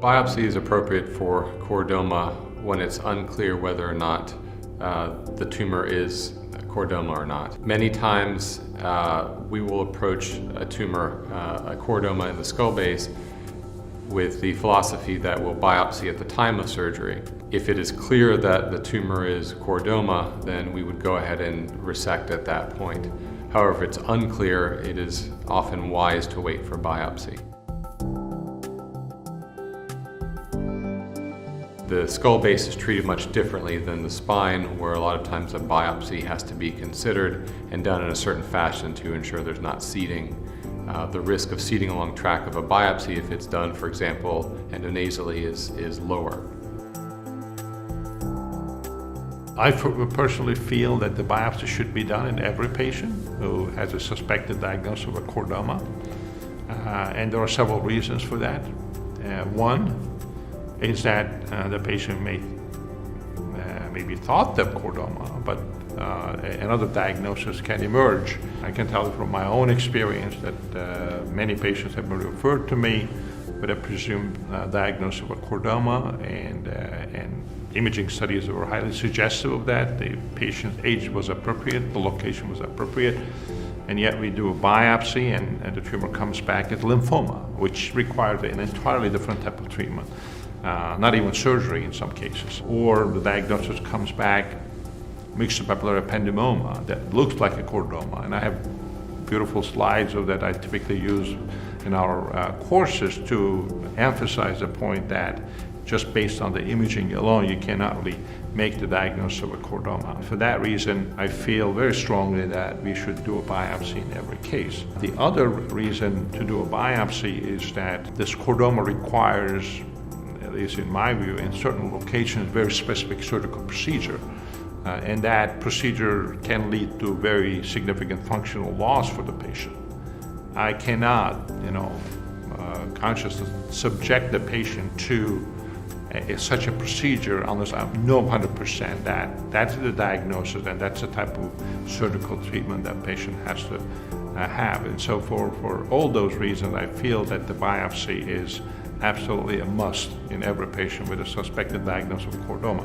Biopsy is appropriate for chordoma when it's unclear whether or not the tumor is chordoma or not. Many times we will approach a tumor, a chordoma in the skull base, with the philosophy that we'll biopsy at the time of surgery. If it is clear that the tumor is chordoma, then we would go ahead and resect at that point. However, if it's unclear, it is often wise to wait for biopsy. The skull base is treated much differently than the spine, where a lot of times a biopsy has to be considered and done in a certain fashion to ensure there's not seeding. The risk of seeding along track of a biopsy, if it's done, for example, endonasally, is lower. I personally feel that the biopsy should be done in every patient who has a suspected diagnosis of a chordoma, and there are several reasons for that. One is that the patient may be thought to have chordoma, but another diagnosis can emerge. I can tell you from my own experience that many patients have been referred to me with a presumed diagnosis of a chordoma, and imaging studies were highly suggestive of that. The patient's age was appropriate, the location was appropriate, and yet we do a biopsy and the tumor comes back as lymphoma, which requires an entirely different type of treatment. Not even surgery in some cases. Or the diagnosis comes back mixed papillary ependymoma that looks like a chordoma. And I have beautiful slides of that I typically use in our courses to emphasize the point that just based on the imaging alone, you cannot really make the diagnosis of a chordoma. For that reason, I feel very strongly that we should do a biopsy in every case. The other reason to do a biopsy is that this chordoma requires, at least in my view, in certain locations, very specific surgical procedure. And that procedure can lead to very significant functional loss for the patient. I cannot, consciously subject the patient to such a procedure unless I know 100% that that's the diagnosis and that's the type of surgical treatment that patient has to have. And so for all those reasons, I feel that the biopsy is absolutely a must in every patient with a suspected diagnosis of chordoma.